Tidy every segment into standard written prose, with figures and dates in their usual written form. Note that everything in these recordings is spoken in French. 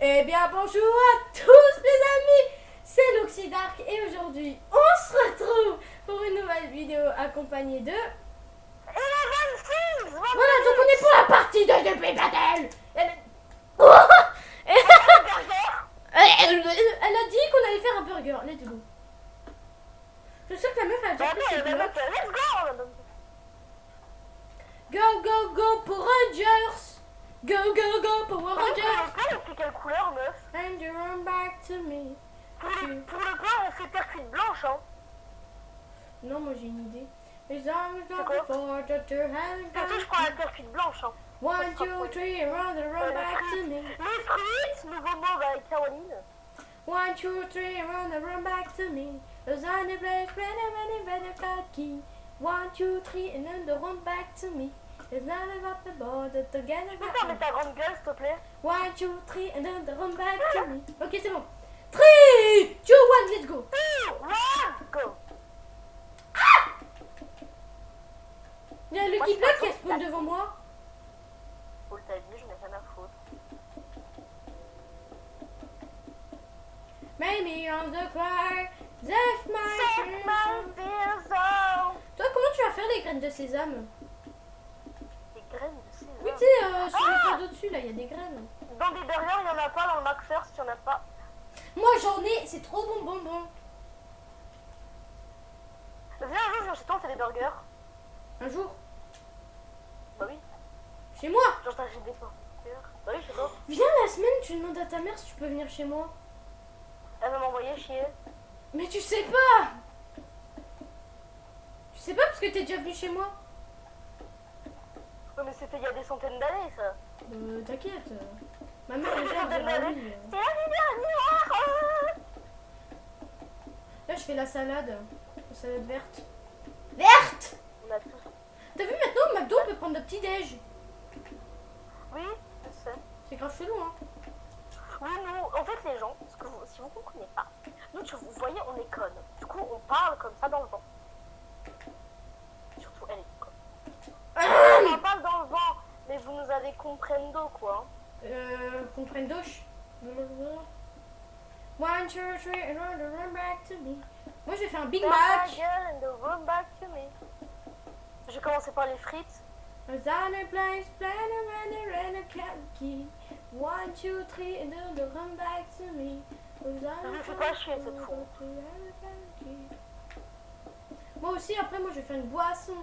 Eh bien bonjour à tous les amis, c'est l'Oxydark et aujourd'hui on se retrouve pour une nouvelle vidéo accompagnée de... Voilà, donc on est pour la partie de Depuis Battle. Elle a dit qu'on allait faire un burger, let's go. Je sais que la meuf elle a déjà pris ses blocs. Go go go pour Rangers. Go go go Power Rangers. C'est quelle couleur, meuf? And you run back to me. Pour le point, on fait terre cuite blanche, hein. Non, moi j'ai une idée. Les arms C'est not quoi? before that you're having Surtout, je prends la terre cuite blanche, hein. 1, 2, 3, run back to me. Les frites, nouveau mot avec Caroline. 1, 2, 3, run back to me. Those are the place, ready, got key. 1, 2, 3, and then the run back to me. It's not about the border together. Tu peux fermer ta grande gueule, s'il te plaît? 1, 2, 3, and then the run back to me. Ok, c'est bon. 3, 2, 1, let's go. 1, go. Il y a Lucky Block qui spawn devant moi. Oh, t'as vu, je n'ai rien à foutre. Maybe on the cry, that's my Set my fears on. Toi, comment tu vas faire les graines de sésame? Des graines de sésame. Oui, tu sais, sur le pot d'au-dessus, là, il y a des graines. Dans des burgers, il n'y en a pas. Dans le McFirst, il n'y en a pas. Moi, j'en ai, c'est trop bon. Viens chez toi, on fait des burgers. Un jour, Bah oui. chez moi. Genre, t'achètes des burgers. Bah oui, chez toi. Viens la semaine, tu demandes à ta mère si tu peux venir chez moi. Elle va m'envoyer chier. Mais tu sais pas. Tu sais pas parce que t'es déjà venu chez moi. Ouais, mais c'était il y a des centaines d'années, ça. T'inquiète. Ma mère déjà elle dira oui. C'est l'année dernière. Là, je fais la salade. La salade verte. Verte. On a tous. T'as vu maintenant, McDo peut prendre le petit déj. Oui, je sais. C'est grave chelou, hein. Oui, nous, en fait, les gens, parce que si vous comprenez pas, nous, vous voyez, on est connes. Du coup, on parle comme ça dans le vent. Surtout, elle est conne. On parle dans le vent, mais vous nous avez comprendo, quoi. Comprendoche. 1, 2, 3, run back to me. Moi, je vais faire un Big Mac. Je vais commencer par les frites. A designer place, planner, and a key. 1, 2, 3, and then the run back to me. Je fais pas chier cette fois. Moi aussi, après, moi, je vais faire une boisson.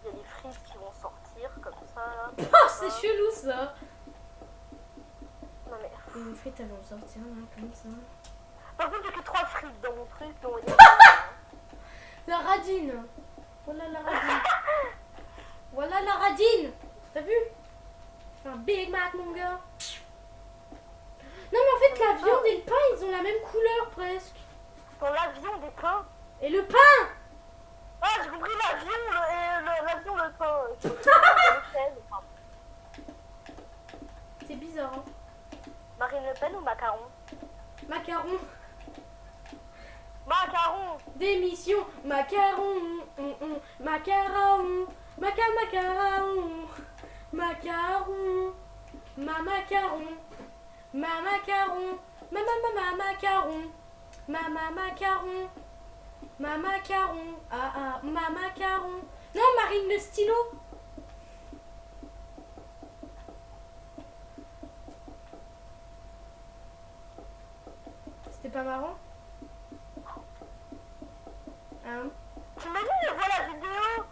Il y a des frites qui vont sortir comme ça. Oh, c'est chelou, ça. Non mais... Une frite, elles vont sortir, là, comme ça. Par contre, il y a que 3 frites dans mon truc. Donc... La radine. Voilà la radine. Voilà la radine. T'as vu? C'est un Big Mac, mon gars. Non, mais en fait, la viande et le pain, ils ont la même couleur, presque. Dans l'avion des pains. Et le pain? Ah, j'ai compris l'avion, le pain. C'est bizarre, hein. Marine Le Pen ou macaron? Macaron. Macaron. Démission. Macaron. Macaron. Macaron. Macaron. Ma macaron. Ma macaron. Ma macaron. Ma macaron. Ma macaron. Ah, ma macaron. Non, Marine le stylo. C'était pas marrant? Hein? Tu m'as dit de voir la vidéo.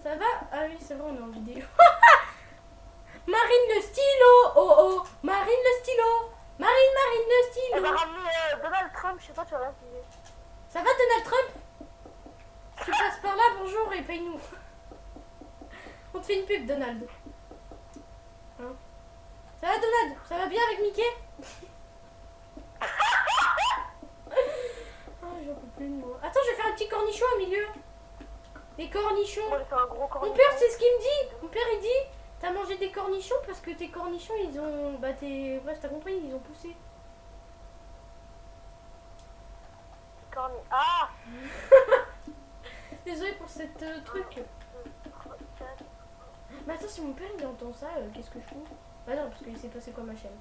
Ça va? Ah oui, c'est vrai, on est en vidéo. Marine le stylo. Oh. Marine le stylo. Marine le stylo. Elle va ramener Donald Trump chez toi, tu vas rien payer. Ça va, Donald Trump? Tu passes par là, bonjour et paye-nous. On te fait une pub, Donald. Hein? Ça va, Donald? Ça va bien avec Mickey? Oh, j'en peux plus de moi. Attends, je vais faire un petit cornichon au milieu. Des cornichons. Moi, j'ai fait un gros cornichon. Mon père, c'est ce qu'il me dit. Mon père, il dit, t'as mangé des cornichons parce que tes cornichons, ils ont... Bah, bref, t'as compris, ils ont poussé. Ah. Désolée pour cette truc. Mais attends, si mon père il entend ça, qu'est-ce que je fous? Bah non, parce qu'il sait pas c'est quoi ma chaîne.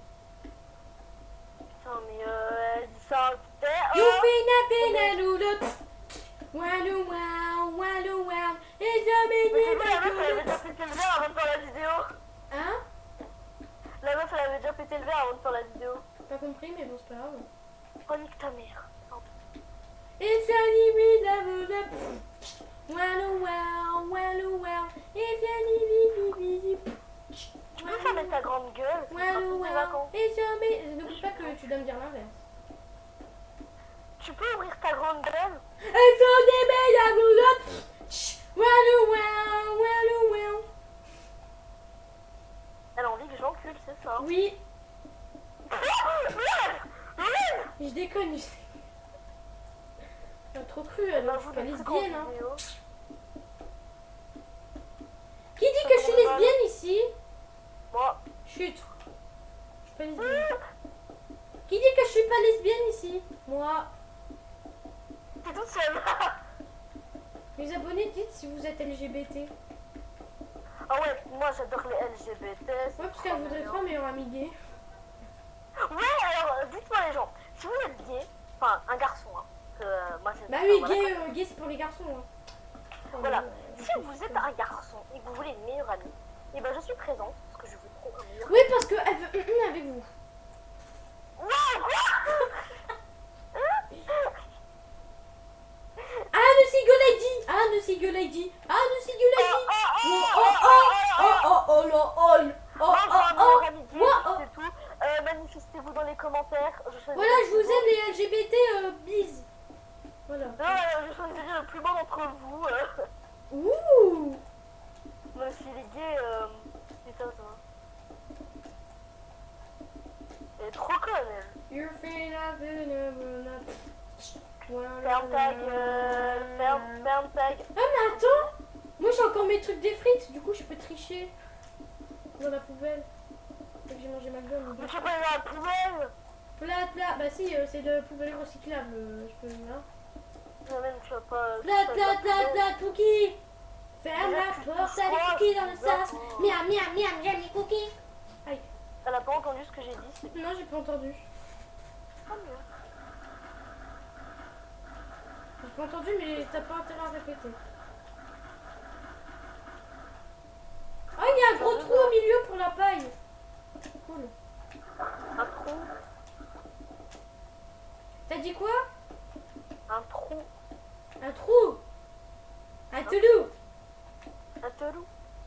Putain, mais elle dit ça en You finna loulot. Walou wow, walou wow. Et jamais Mais c'est ni vrai, la meuf, elle avait loulot. déjà pété le verre avant de faire la vidéo. Hein? La meuf, elle avait déjà pété le verre avant de faire la vidéo. Pas compris, mais bon, c'est pas grave. Oh, nique ta mère. It's jamais ni loulot. Walou wow, walou wow. Et jamais Tu peux fermer ta grande gueule, ce sera pour tes vacances. Et jamais. N'oublie pas que tu dois me dire l'inverse. Tu peux ouvrir ta grande gueule? Et jamais la loulot. Walou wow, walou wow. Elle a envie que j'encule, c'est ça. Oui, je déconne. T'as trop cru, elle Bah, je vous suis pas des trucs en lesbienne. Hein. vidéo. Qui dit que je suis lesbienne ici? Moi. Chut. Je suis pas lesbienne. Qui dit que je suis pas lesbienne ici? Moi. T'es toute seule. Les abonnés, dites si vous êtes LGBT. Ah ouais, moi j'adore les LGBT. c'est Ouais, parce trop qu'elle voudrait mignon. trop un meilleur ami gay. Ouais, alors dites-moi les gens, si vous êtes gay, enfin un garçon, hein, que moi c'est. Bah oui, voilà, gay c'est pour les garçons. Hein. Voilà, si vous êtes un garçon et que vous voulez une meilleure amie, et ben je suis présente parce que je veux trop un meilleur. Oui, parce qu'elle veut avec vous. Ouais, quoi? Ah, le single lady! Ah, le single lady! Ah, le single lady! Oh, oh, oh! Oh, oh, oh, là, oh! Oh, Moi, je veux oh, un oh! meilleur ami gay, Moi, oh. c'est tout. Manifestez-vous dans les commentaires. Voilà, je vous aime les LGBT, bise. Voilà. Non, je choisirai le plus bon d'entre vous. Ouh! Même si les gays, c'est ça. Elle est trop conne, elle. You're finna. Ferme ta gueule, ferme ta gueule. Ah, mais attends! Moi, j'ai encore mes trucs des frites, du coup, je peux tricher. Dans la poubelle. Fait que j'ai mangé McDonald's. Mais tu peux aller dans la poubelle. Plat. Bah si, c'est de poubelle recyclable. Je peux, là. Non, même tu vas pas. Plat, Cookie! Ferme Déjà, la tu porte, touches t'as les quoi, cookies dans le d'accord. sas. Miam, j'aime les cookies. Aïe. Elle a pas entendu ce que j'ai dit. C'est Non, j'ai pas entendu. pas mieux. J'ai pas entendu, mais t'as pas intérêt à répéter. Oh, il y a un gros trou au milieu pour la paille. Cool. Un trou. T'as dit quoi? Un trou. Un trou. Un telou. Un telou.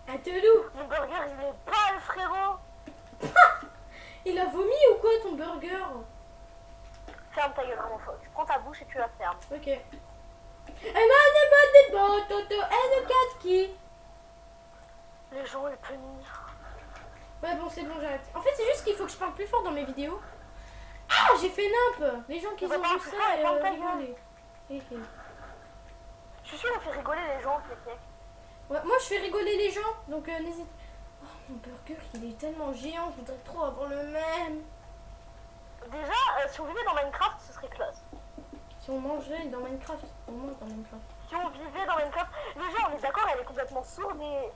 Un telou. Mon burger, il est pas le frérot. Il a vomi ou quoi ton burger? Ferme ta gueule, vraiment fort. Tu prends ta bouche et tu la fermes. Ok. And I'm a Toto and a cat key. Les gens, ils punissent. Ouais, bon, c'est bon, j'arrête. En fait, c'est juste qu'il faut que je parle plus fort dans mes vidéos. Ah, j'ai fait nimp. Les gens qui On va ont pas vu faire ça, ça, ferme ta rigolé. Je suis sûre qu'on fait rigoler les gens, Kéké. Ouais, moi, je fais rigoler les gens, donc n'hésite. Oh, mon burger, il est tellement géant, je voudrais trop avoir le même. Déjà, si on vivait dans Minecraft, ce serait classe. Si on mangeait dans Minecraft, on mange dans Minecraft. Si on vivait dans Minecraft, déjà, on est d'accord, elle est complètement sourde et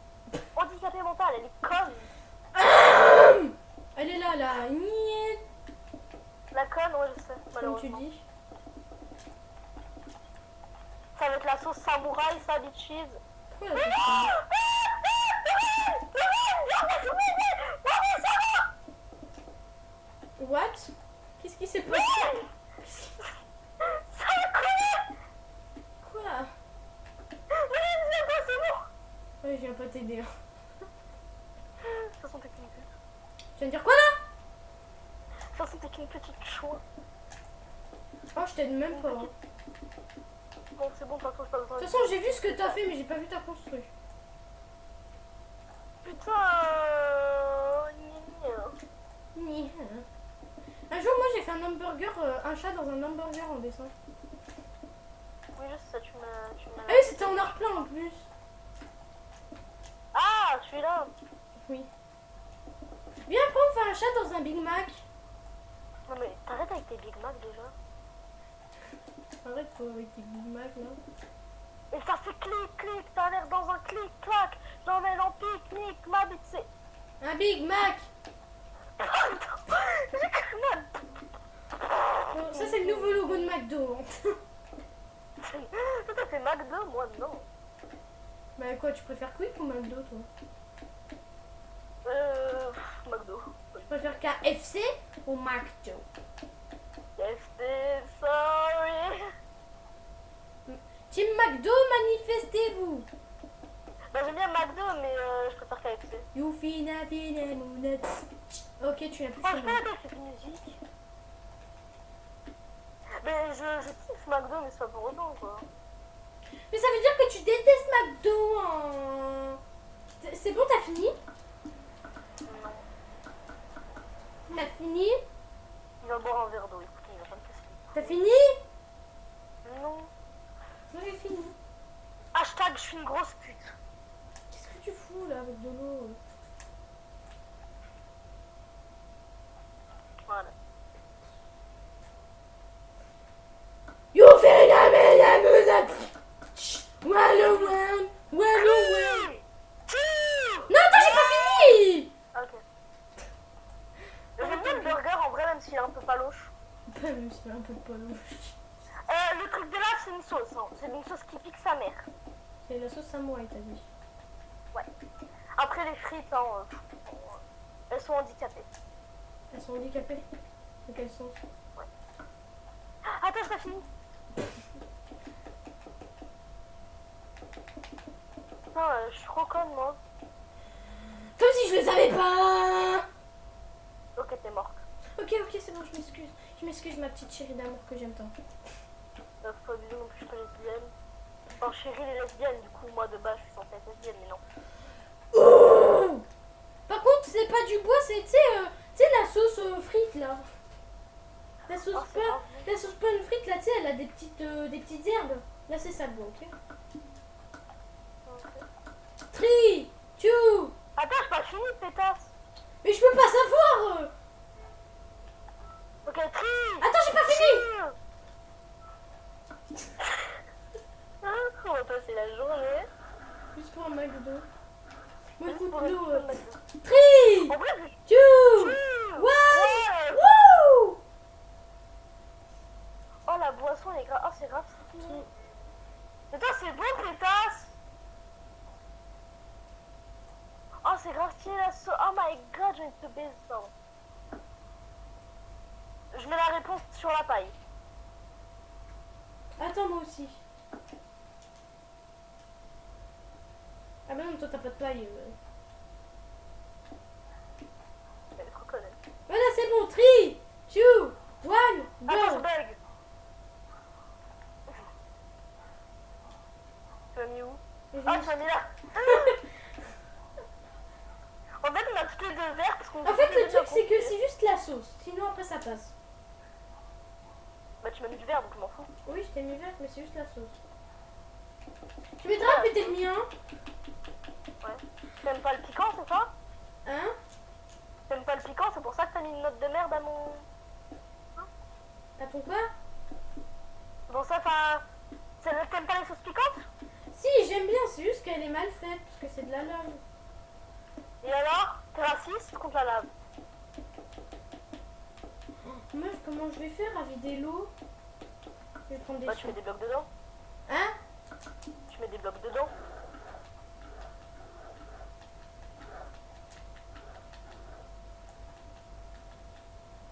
handicapée mentale, elle est conne. Elle est là, là. Niet. La conne, ouais, je sais, Comme tu malheureusement. dis. Ça va être la sauce samouraï, ça, bitches. Pourquoi la sauce What? Qu'est-ce qui s'est passé? Ça la connaît. Quoi? C'est quoi, c'est bon. Ouais, je viens pas t'aider. Hein. De toute façon, t'es qu'une pute. Tu viens de dire quoi là? De toute façon, t'es qu'une petite chouin. Oh, je t'aide même pas. Hein. Bon, c'est bon, de toute façon, j'ai pas besoin De toute façon, j'ai vu ce que t'as fait, mais j'ai pas vu ta construire. Putain, Ni. Un jour, moi, j'ai fait un hamburger, un chat dans un hamburger en dessin. Oui, je sais, tu m'as... Ah oui, c'était en art plein en plus. Ah, celui-là. Oui. Viens, après, on fait un chat dans un Big Mac. Non, mais t'arrêtes avec tes Big Mac déjà. Arrête toi avec tes Big Mac là. Et ça fait clic, t'as l'air dans un clic-clac. J'emmène en pique-nique, ma bite c'est... Un Big Mac. J'ai cru mal. Bon, ça, c'est le nouveau logo de McDo. Toi, t'as fait McDo, moi non. Bah quoi, tu préfères Quick ou McDo, toi? McDo. Tu préfères KFC ou McDo? KFC, sorry. Team McDo, manifestez-vous. Bah j'aime bien McDo, mais je préfère KFC. You fina fina mounette. Ok, tu n'as plus Oh, je chez connais moi. pas cette musique. Mais je kiffe McDo, mais c'est pas pour autant, quoi. Mais ça veut dire que tu détestes McDo. Hein. C'est bon, t'as fini? Non. T'as fini? Il va boire un verre d'eau, écoutez, il va pas me casser. T'as fini? Non. Moi j'ai fini. Hashtag, je suis une grosse pute. Qu'est-ce que tu fous là avec de l'eau? Voilà. You fina fina mounette. Wallow round, wallow round. Non, attends, j'ai pas fini! Ok. J'aime bien le burger en vrai, même s'il est un peu paloche. Même si c'est un peu pas louche. Le truc de là, c'est une sauce. Hein. C'est une sauce qui pique sa mère. C'est la sauce samouraï, t'as dit. Ouais. Après, les frites, hein, elles sont handicapées. Elles sont handicapées? De quel sens? Attends, c'est pas fini. Putain, je suis trop conne, moi. Comme si je le savais pas! Ok, t'es morte. Ok, c'est bon, je m'excuse. Je m'excuse, ma petite chérie d'amour que j'aime tant. Faut abuser non plus, je suis pas lesbienne. Enfin, chérie, les lesbiennes, du coup, moi de base, je suis censée être lesbienne, mais non. Oh! Par contre, c'est pas du bois, c'est, tu sais, la sauce frite là. La sauce Oh, c'est pain, grave. la sauce pain frite là, tu sais, elle a des petites herbes. Là, c'est ça le bois, ok? Ok. 3, 2. Attends, j'ai pas fini, pétasse. Mais je peux pas savoir! Ok, tri. Attends, j'ai pas fini! On va passer la journée. Juste pour un McDo. Me Juste coûte pour l'eau. un McDo. 3, En vrai, 2, 1. Ouais. Wouh! Oh, la boisson, elle est grave. Oh, c'est grave. Attends, c'est bon, pétasse. Oh, c'est grave stylé la sauce. Oh my god, j'ai envie de te baiser ça. Je mets la réponse sur la paille. Attends, moi aussi. Ah bah non, toi t'as pas de paille. Elle est trop conne. Voilà, c'est bon. 3, 2, 1, Attends, je go! bug. Tu m'as mis où? Ah, tu m'as mis là. En fait, on a tous les deux verres parce qu'on... En fait, le truc, c'est que c'est juste la sauce. Sinon, après, ça passe. Bah, tu m'as mis du verre, donc je m'en fous. Oui, je t'ai mis vert, mais c'est juste la sauce. Tu mettras peut-être le mien. Ouais. T'aimes pas le piquant, c'est ça? Hein? T'aimes pas le piquant, c'est pour ça que t'as mis une note de merde à mon... À ton quoi? Bon, ça, enfin... T'aimes pas les sauces piquantes? Si, j'aime bien, c'est juste qu'elle est mal faite, parce que c'est de la lave. Et alors? T'es raciste contre la lave? Meuf, comment je vais faire à vider l'eau? Je vais prendre des Bah, tu mets sous. des blocs dedans. Hein? Tu mets des blocs dedans.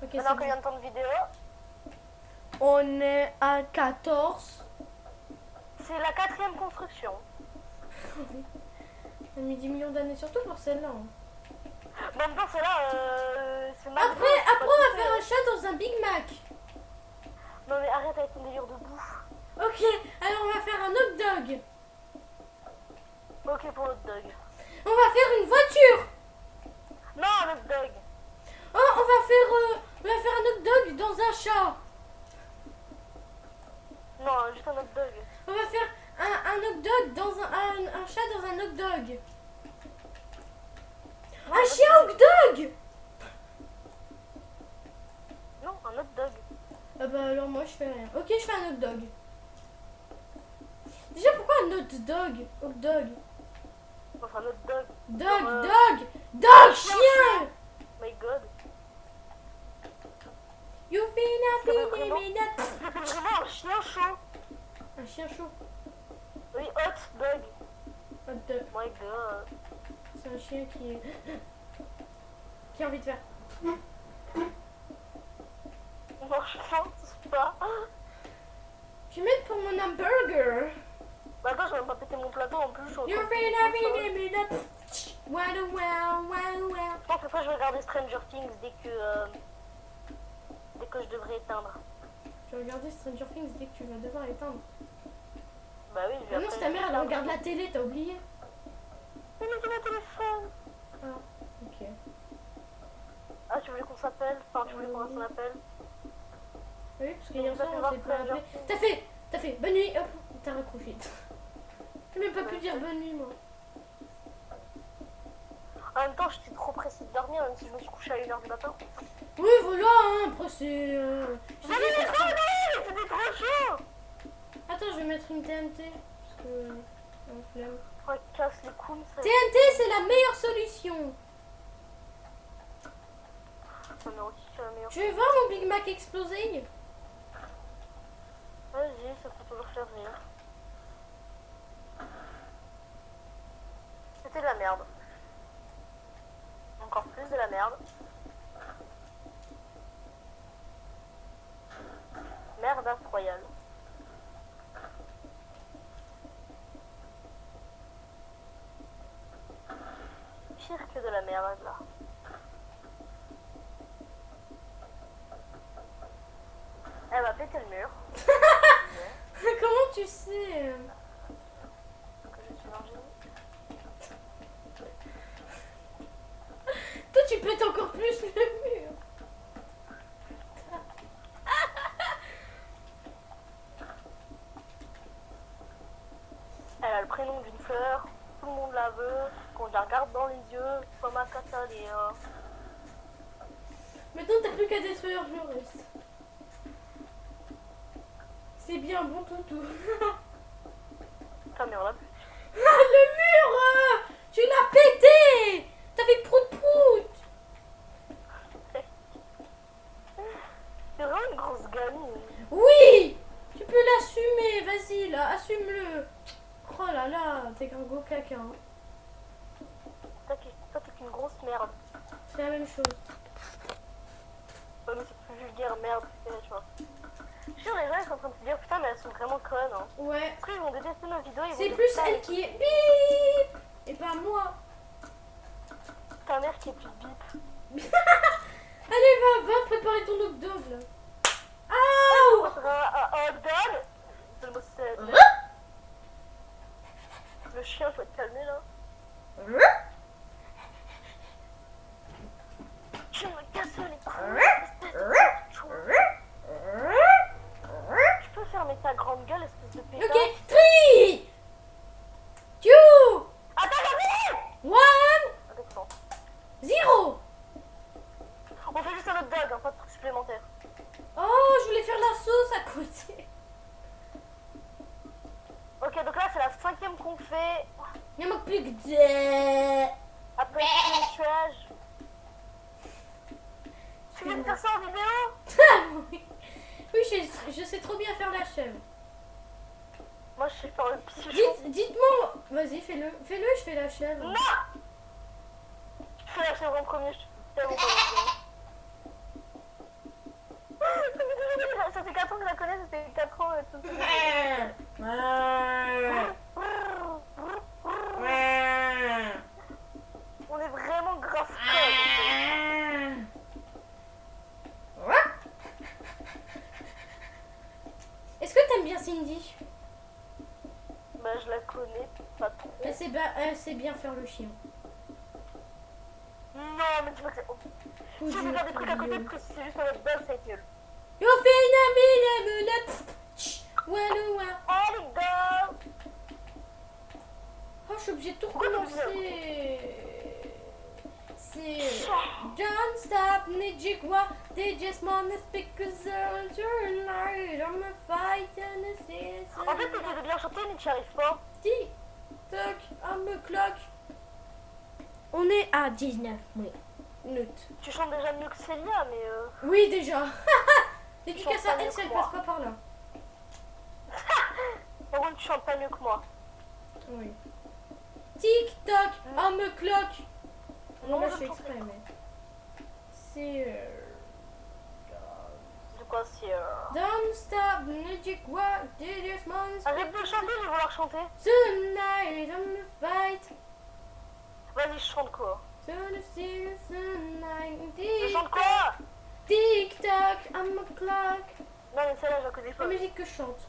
Ok, c'est Maintenant bon. combien de temps de vidéo? On est à 14. C'est la 4e construction. On a mis 10 millions d'années, surtout pour celle-là. Hein. En même temps, c'est là, c'est McDo, Après, c'est pas on va tout faire un fait. chat dans un Big Mac. Non mais arrête avec ton délire de bouffe. Ok, alors on va faire un hot dog. Ok pour l'hot dog. On va faire une voiture. Non, un hot dog. Oh, on va faire un hot dog dans un chat. Non, juste un hot dog. On va faire un hot dog dans un chat dans un hot dog. Non, Un chien hot dog. Non, un hot dog. Ah bah alors moi je fais rien. Ok, je fais un hot dog. Déjà pourquoi not dog? Hot dog. Enfin, notre dog. Dog, Euh, dog, dog, chien. My god. You feel Ça veut happy, vraiment- me not. C'était vraiment un chien chaud. Un chien chaud. Oui, hot dog. Hot dog. My god. C'est un chien qui a envie de faire. Non, je pense pas. Je vais mettre pour mon hamburger. Bah attends, je vais même pas péter mon plateau en plus. Je suis en You train de feel péter ça. happy, me not. Wow, wow, wow, wow. Je pense que après je vais regarder Stranger Things dès que je devrais éteindre. Tu vas regarder Stranger Things dès que tu vas devoir éteindre. Bah oui, je vais Ah non, après- c'est ta mère, elle regarde la télé, t'as oublié? Mais c'est mon téléphone. Ah, ok. Ah, tu voulais qu'on s'appelle? Enfin, tu voulais qu'on s'en appelle? Oui, parce qu'hier Donc, soir, ça fait on voir s'est pas Stranger appelé. Things. T'as fait, bonne nuit, hop, t'as raccroché. J'ai même pas pu dire bonne nuit, moi. En même temps, j'étais trop pressée de dormir, même si je me suis couchée à 1h du matin. Oui, voilà, hein, après c'est... je Mais sais c'est pas. trop bien, c'était trop chaud. Attends, je vais mettre une TNT, parce que... la flemme. Oh, casse les couilles, ça. TNT, c'est la meilleure solution. Ça m'a aussi fait la meilleure. Tu veux voir mon Big Mac exploser? Vas-y, ça peut toujours faire rire. C'était de la merde. Encore plus de la merde. Merde royale. Pire que de la merde là. Elle va péter le mur. Comment tu sais? Que je suis un génie. Toi, tu pètes encore plus le mur. Elle a le prénom d'une fleur, tout le monde la veut, quand je la regarde dans les yeux, comme un cataléen. Maintenant, t'as plus qu'à détruire le reste. C'est bien, bon toutou. Ta mère l'a plus. Ah, le mur, tu l'as pété. T'as fait prout-prout. C'est vraiment une grosse gamine. Oui, tu peux l'assumer, vas-y là, assume-le. Oh là là, t'es un gros caca. Hein. Toi, t'es qu'une grosse merde. C'est la même chose. Ouais, mais c'est plus vulgaire, merde, tu vois. Je suis sûr, les gens ils sont en train de se dire putain, mais elles sont vraiment connes. Hein. Ouais, Après, ils vont détester nos vidéos. Ils vont c'est dire, plus putain, elle qui est bip et pas moi. ta mère qui est plus bip. Allez, va préparer ton hot dog là. Aouh. Ça sera un hot dog. C'est le mot, c'est le chien, faut te calmer là. Tu me casses les couilles. espèce de chou. Tu peux fermer ta grande gueule, espèce de pétasse. Ok, 3, 2, Attends, vas-y. 1, Redescends. 0. On fait juste un hot dog, hein, pas de truc supplémentaire. Oh, je voulais faire la sauce à côté. Ok, donc là c'est la 5e qu'on fait. Il ne manque plus que 2. Après le tuage. Tu veux me faire ça en vidéo? Oui, je sais trop bien faire la chèvre. Moi je sais faire le pigeon. Dites-moi, vas-y, fais-le, je fais la chèvre. Non! Je fais la chèvre en premier, je suis tellement pas bien. Ça fait 4 ans que je la connais, ça fait 4 ans et tout. On est vraiment grave connes. Est-ce que t'aimes bien Cindy? Bah je la connais pas trop. Elle sait bien faire le chien. Non mais tu vois que c'est... Si je vais faire des trucs à côté parce que si c'est juste un hot dog, ça va être nul. Yo fais une walou. Oh les gars! Oh, je suis obligée de tout Pourquoi tu me recommencer. C'est... Chien. Don't stop, Nijigwa. They just want to speak because turn night. I'm a fight and a citizen. En fait, t'essaies de bien chanter, mais tu n'y arrives pas. Tic, toc, I'm a clock. On est à 19 minutes. Tu chantes déjà mieux que Célia, mais Oui, déjà. Dédicace chante à pas elle mieux si que elle moi. passe pas par là. par contre, tu chantes pas mieux que moi. Oui. Tic toc, I'm a clock. Non, là, je je fais chante exprès, pas. mais. C'est. De quoi c'est Don't stop, magic what did this monster Arrête de chanter, je vais vouloir chanter. tonight? I'm a fight. Vas-y, je chante quoi? To the citizen night. Je Tic chante toc, quoi? tic toc, I'm a clock. Non, mais celle-là, je la connais La pas. musique que je chante.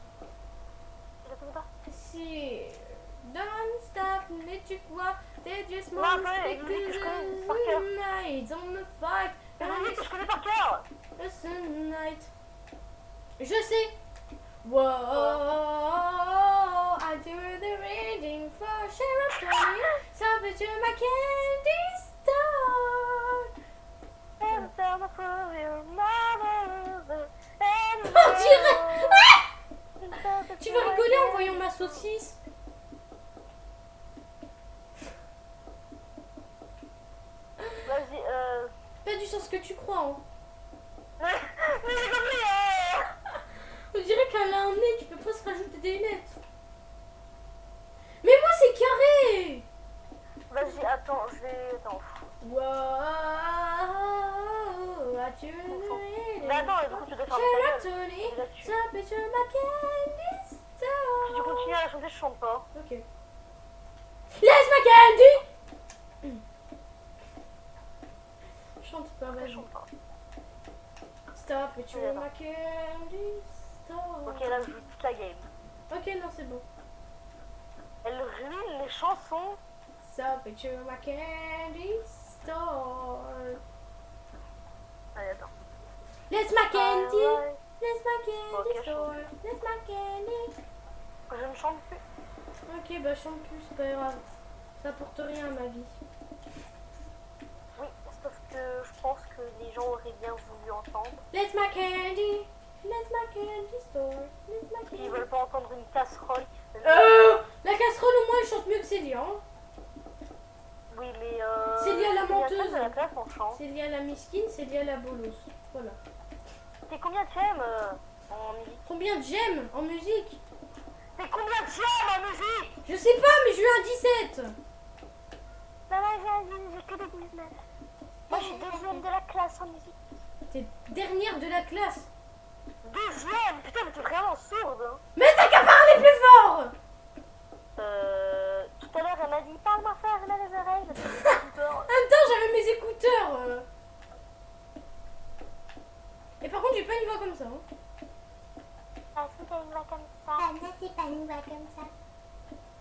Je la connais pas. C'est. Don't stop, magic what did this Non, monster attendez, une musique que je connais par cœur. tonight? I'm a fight. C'est une musique que je connais par cœur. Night. Je sais. Whoa, I do the reading for Sheriff Tony. Stop to my candy store. And tell for your mother. On dirait. Tu vas rigoler en voyant ma saucisse. Vas-y, Pas du sens que tu crois. Hein. Mais j'ai compris, On dirait qu'elle a un nez, tu peux presque rajouter des lunettes. Mais moi c'est carré. Vas-y, attends, je vais... Attends. Wow, I do the reading. Mais attends, du coup, tu dois faire Sheriff ta gueule. Tony. Déjà, tu... Stop to my candy Si store. tu continues à la chanter, je chante pas. Ok. Laisse ma candy. Chante pas, Je vas-y. chante pas. Stop it, you're my candy store. Ok, là, je joue toute la game. Ok, non, c'est bon. Elle ruine les chansons. Stop it, you're my candy store. Allez, attends. Laisse ma candy. Ouais. Laisse ma candy Ok, je store. Laisse ma candy. Je ne chante plus. Ok, bah chante plus, c'est pas grave. Ça apporte rien à ma vie. Oui, sauf que je pense que les gens auraient bien voulu entendre. Laisse ma candy. Laisse ma candy store. Laisse ma candy. Ils veulent pas entendre une casserole. La casserole au moins elle chante mieux que Célia. Hein. Oui, mais Célia la il y a menteuse. celle de la classe en chant. Célia la miskine, Célia la bolos. Voilà. T'es combien de thèmes en musique? Combien j'aime en musique? T'es combien de thèmes en musique? Je sais pas, mais j'ai eu un 17. Maman, j'ai que des 19. Moi, je suis deuxième de la classe en musique. T'es dernière de la classe. Deuxième? Putain, mais t'es vraiment sourde. Hein. Mais t'as qu'à parler plus fort. Tout à l'heure, elle m'a dit parle-moi fort, j'ai mal aux oreilles. J'ai peur. En même temps, j'avais mes écouteurs. Et par contre, j'ai pas une voix comme ça. Hein. Est-ce que t'as une voix comme ça? Ah non, c'est pas une voix comme ça.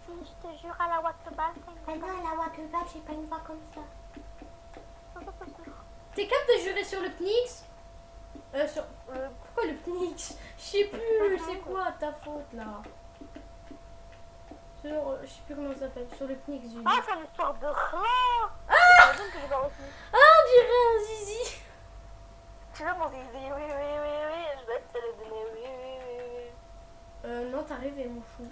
Si, je te jure, à la Wakeball, t'as Ah une voix non, la voix que j'ai pas une voix comme ça. comme ça. T'es capable de jurer sur le PNIX Pourquoi le PNIX? Je sais plus, c'est quoi ta faute là? Sur, je sais plus comment ça s'appelle, sur le PNIX j'ai dit. Ah, c'est une histoire de rat. Ah, que j'ai pas retenu. Ah, on dirait un zizi. Tu veux mon zizi? Oui, je vais te le donner, oui. Non, t'as rêvé mon chou.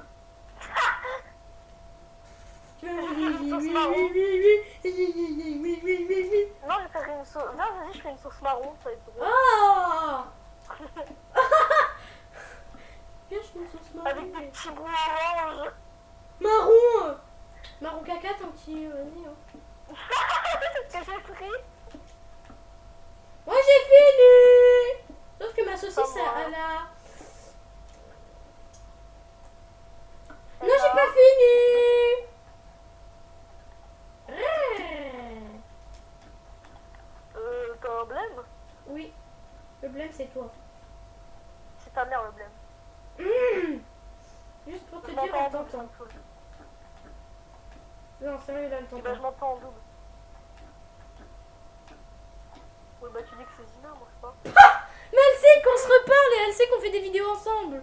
Non, je vais faire une sauce. Non, vas-y, je fais une sauce marron, ça va être drôle. Ah. Viens, je fais une sauce marron. Avec des petits bouts orange. Marron. Marron caca, ton petit nez. Hein. C'est ce que j'ai pris. Moi j'ai fini. Sauf que ma saucisse, Pas moi. elle a... Eh Non, j'ai ben, pas fini. T'as un blême? Oui, le blême c'est toi. C'est ta mère le blême. Juste pour te Je dire, m'entends en elle double, t'entend. ça me saoule. Non, sérieux, là, elle Eh ben, je t'entend. m'entends en double. Oui, bah tu dis que c'est Zina, moi je sais pas. Mais elle sait qu'on se reparle et elle sait qu'on fait des vidéos ensemble.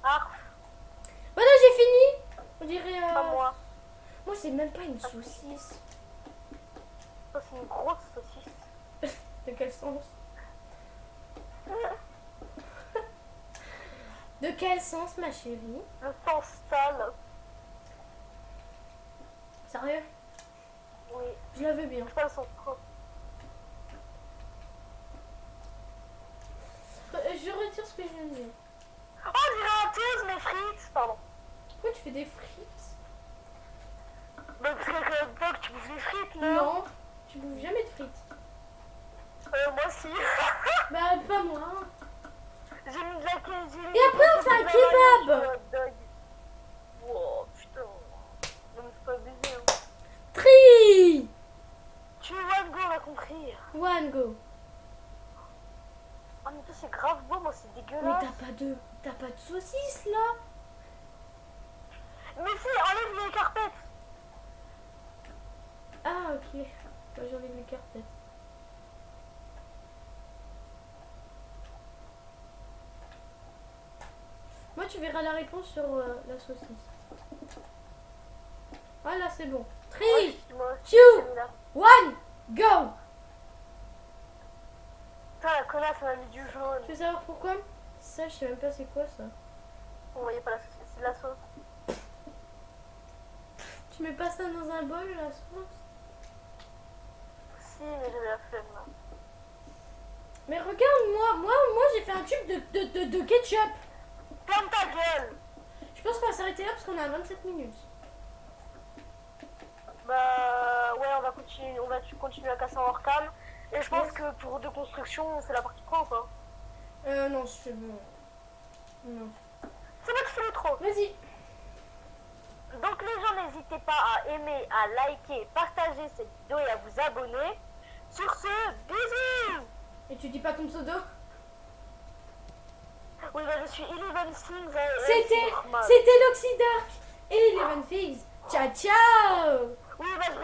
Ah, Voilà, j'ai fini. On dirait... pas moi. Moi, c'est même pas une saucisse. Ça c'est une grosse saucisse. De quel sens? De quel sens, ma chérie? Le sens sale. Sérieux? Oui, Je la veux bien. c'est pas le sens propre. Je retire ce que je viens de dire. Oh, j'ai raté mes frites. Pardon. Pourquoi tu fais des frites? Bah, parce que Doc, tu bouffes des frites, là. Non, tu bouffes jamais de frites. Moi aussi. Bah, pas moi. J'ai mis de la queso. Et après, on fait un kebab. Wow, putain. Non, mais c'est pas abusé, hein. 3, Tu es one go, on a compris. 1, go. Ah, mais toi, c'est grave beau, moi, c'est Mais dégueulasse. t'as pas de saucisse là? Mais si, enlève les carpettes. Ah, ok. Bah, j'enlève les carpettes. Moi, tu verras la réponse sur la saucisse. Voilà, c'est bon. 3, Moi, 2, celui-là. 1, go! Putain, la connasse, elle m'a mis du jaune. Tu veux savoir pourquoi? Ça, je sais même pas c'est quoi ça. On voyait pas la sauce, c'est de la sauce. Tu mets pas ça dans un bol, la sauce? Si, mais j'avais la flemme, là. Mais regarde, moi j'ai fait un tube de ketchup. Ferme ta gueule. Je pense qu'on va s'arrêter là parce qu'on a 27 minutes. Bah, ouais, on va continuer à casser en hors cam. Et je pense que pour de construction, c'est la partie 3 ou pas? Non, je fais bon. Non. C'est moi qui fais le trop. Vas-y. Donc les gens, n'hésitez pas à aimer, à liker, partager cette vidéo et à vous abonner. Sur ce, bisous. Et tu dis pas ton pseudo? Oui, bah je suis Eleven Things. C'était l'Oxydark et Eleven Figs. Ciao, ciao! Oui, bah je